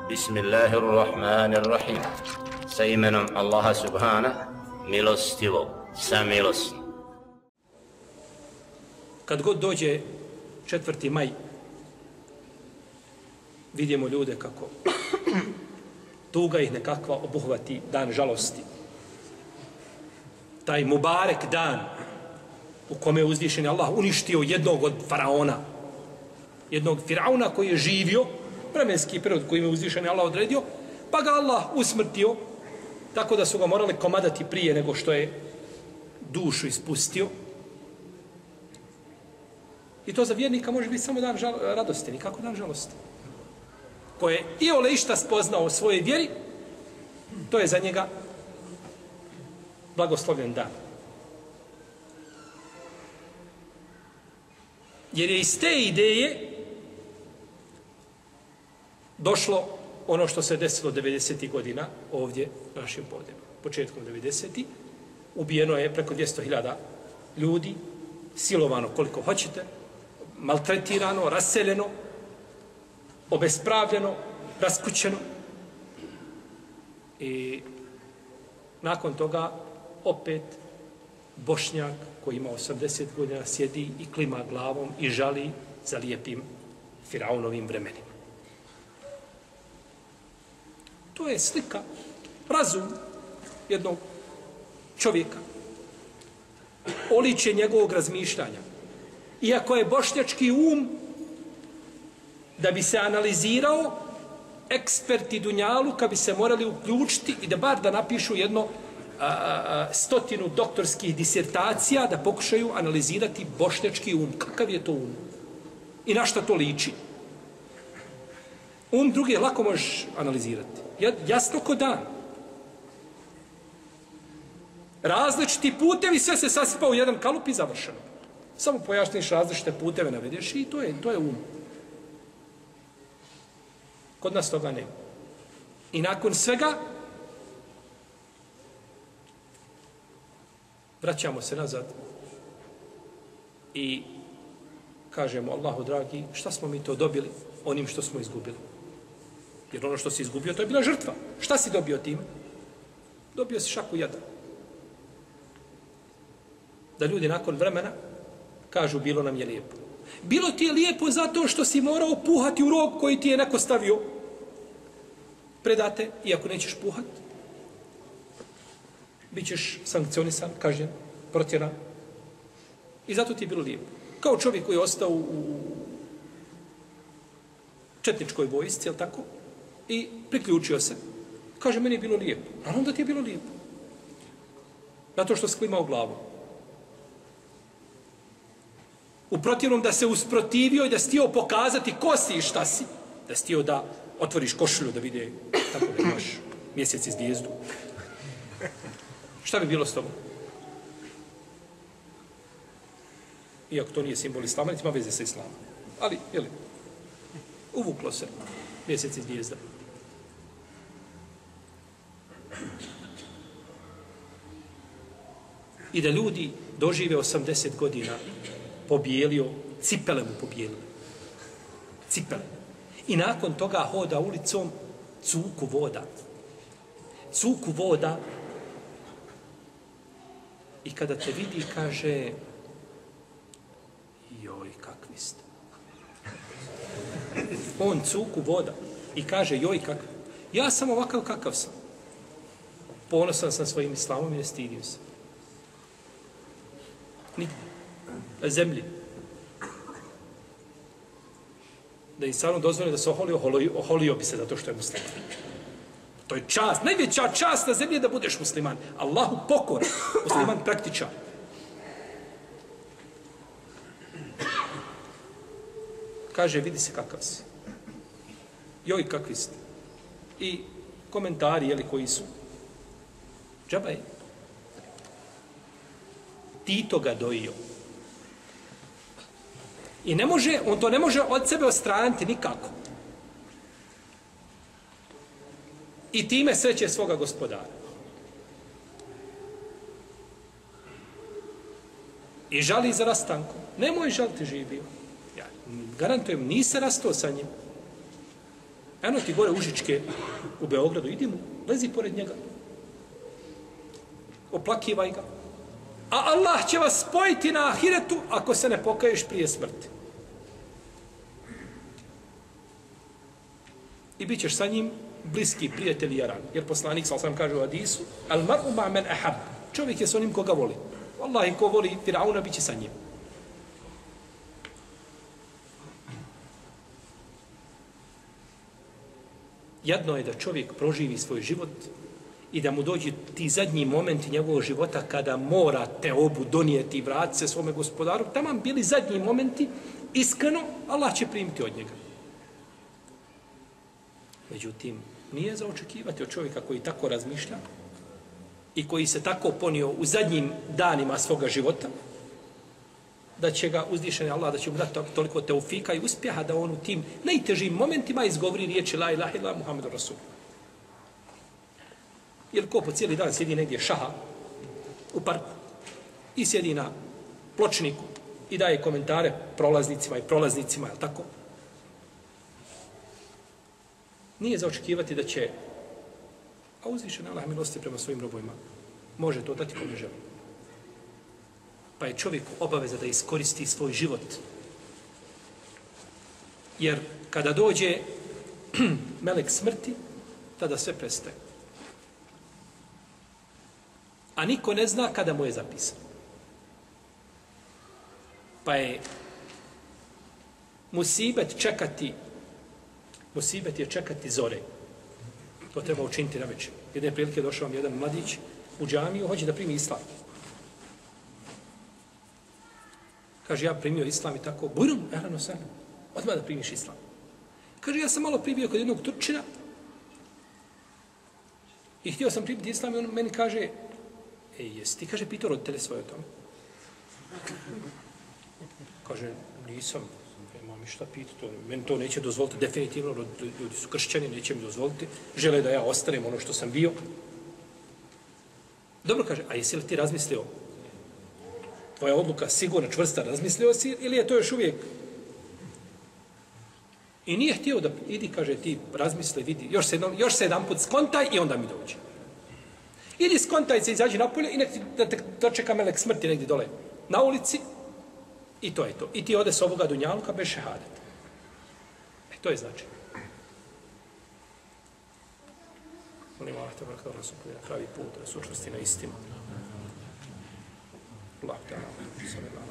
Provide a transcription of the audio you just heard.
Bismillahirrahmanirrahim. Sa imenom Allaha subhana, milostivog, samilosnog. Kad god dođe 4. maj, vidimo ljude kako tuga ih nekakva obuhvati, dan žalosti. Taj Mubarek dan u kome je uzvišeni Allah uništio jednog od faraona, jednog firauna koji je živio, vremenski period koji je uzvišeni Allah odredio, pa ga Allah usmrtio, tako da su ga morali komadati prije nego što je dušu ispustio. I to za vjernika može biti samo dan radosti, nikako dan žalosti. Ko je iole išta spoznao o svojoj vjeri, to je za njega blagoslovljen dan. Jer je iz te ideje došlo ono što se desilo 90. godina ovdje na našim podnebima. Početkom 90. ubijeno je preko 200.000 ljudi, silovano koliko hoćete, maltretirano, raseljeno, obespravljeno, raskućeno. I nakon toga opet Bošnjak koji ima 80 godina sjedi i klima glavom i žali za lijepim Firaunovim vremenima. To je slika, razum jednog čovjeka. Oličje njegovog razmišljanja. Iako je bošnjački um, da bi se analizirao, eksperti Dunjaluka bi se morali uključiti i da bar da napišu jedno 100 doktorskih disertacija da pokušaju analizirati bošnjački um. Kakav je to um? I na šta to liči? Um druge lako možeš analizirati. Jasno ko dan. Različiti putevi, sve se sasipa u jedan kalup i završeno. Samo pojašnjiš različite puteve, navedeš i to je um. Kod nas toga nema. I nakon svega vraćamo se nazad i kažemo Allahu dragi, šta smo mi to dobili onim što smo izgubili? Jer ono što si izgubio, to je bila žrtva. Šta si dobio tim? Dobio si šaku jada. Da ljudi nakon vremena kažu bilo nam je lijepo. Bilo ti je lijepo zato što si morao puhati u rog koji ti je neko stavio. Predate, iako nećeš puhat, bit ćeš sankcionisan, kažnjen, protjeran. I zato ti je bilo lijepo. Kao čovjek koji je ostao u četničkoj vojsci, jel tako? I priključio se. Kaže, meni je bilo lijepo. Naravno da ti je bilo lijepo. Zato što si klimao glavom. U protivnom da se usprotivio i da si htio pokazati ko si i šta si. Da si htio da otvoriš košulju da vide tako da imaš mjesec i zvijezdu. Šta bi bilo s tobom? Iako to nije simbol islama, niti ima veze sa islamom. Ali, jeli, uvuklo se mjesec i zvijezda. I da ljudi dožive 80 godina pobijelio, cipele mu pobijelio. Cipele. I nakon toga hoda ulicom cuku voda. Cuku voda. I kada te vidi, kaže, joj, kakvi ste. On cuku voda. I kaže, joj, kakvi. Ja sam ovakav kakav sam. Ponosan sam svojim islamom i ne stidio se. Nigdje. Na zemlji. Da insanu dozvoli da se oholio bi se zato što je musliman. To je čast, najveća čast na zemlji da budeš musliman. Allahu pokor, musliman praktičan. Kaže, vidi se kakav si. Joj, kakvi ste. I komentari, jeli, koji su. Džaba je. Tito ga dojio. I ne može, on to ne može od sebe odstraniti nikako. I time sreće svoga gospodara. I žali za rastankom. Nemoj žaliti živio. Ja garantujem, nisi rastao sa njim. Eno ti gore Užičke u Beogradu, idi mu, lezi pored njega. Oplakivaj ga. A Allah će vas spojiti na ahiretu ako se ne pokaješ prije smrti. I bit ćeš sa njim bliski prijatelj i jaran. Jer poslanik, sam kaže u hadisu, al mar'u ma men ahab. Čovjek je s onim koga voli. Wallahi, ko voli Firauna, bit će sa njim. Jedno je da čovjek proživi svoj život i da mu dođe ti zadnji momenti njegovog života kada mora teobu donijeti i vratiti se svome gospodaru. Taman bili zadnji momenti, iskreno, Allah će primiti od njega. Međutim, nije za očekivati od čovjeka koji tako razmišlja i koji se tako ponio u zadnjim danima svoga života, da će ga uzdišeni Allah, da će mu dati toliko teufika i uspjeha da on u tim najtežim momentima izgovori riječi la ilaha illa Muhammedu Rasul. Jer ko po cijeli dan sjedi negdje šaha u parku i sjedi na pločniku i daje komentare prolaznicima i prolaznicima, je tako? Nije za očekivati da će, a uzvišen Allah milosti prema svojim robovima, može to dati kome želi. Pa je čovjeku obaveza da iskoristi svoj život. Jer kada dođe melek smrti, tada sve prestaje. A niko ne zna kada mu je zapisan. Pa je musibet je čekati zore. To treba učiniti na večer. Jedne prilike došao vam jedan mladić u džamiju, hoće da primi islam. Kaže, ja primio islam i tako, bujrum, ehrano sam, odmah da primiš islam. Kaže, ja sam malo primio kod jednog Turčina i htio sam primiti islam i on meni kaže, jesi ti, kaže, pitao roditelje svoje o tome? Kaže, nisam, imam mi šta pitati, meni to neće dozvoliti, definitivno, ljudi su kršćani, neće mi dozvoliti, žele da ja ostanem ono što sam bio. Dobro, kaže, a jesi li ti razmislio? Tvoja odluka sigurno čvrsta, razmislio si ili je to još uvijek? I nije htio da idi, kaže, ti razmisli, vidi, još se jedan put skontaj i onda mi dođe. Idi skontaj se, izađi napolje i nek ti da te dočeka melek smrti negdje dole na ulici i to je to. I ti ode s ovoga dunjaluka bez šehadeta. To je znači. Molim Allah te barakatu nas upudi na pravi put, da se učvrsti na istinu. Allah ta'ala.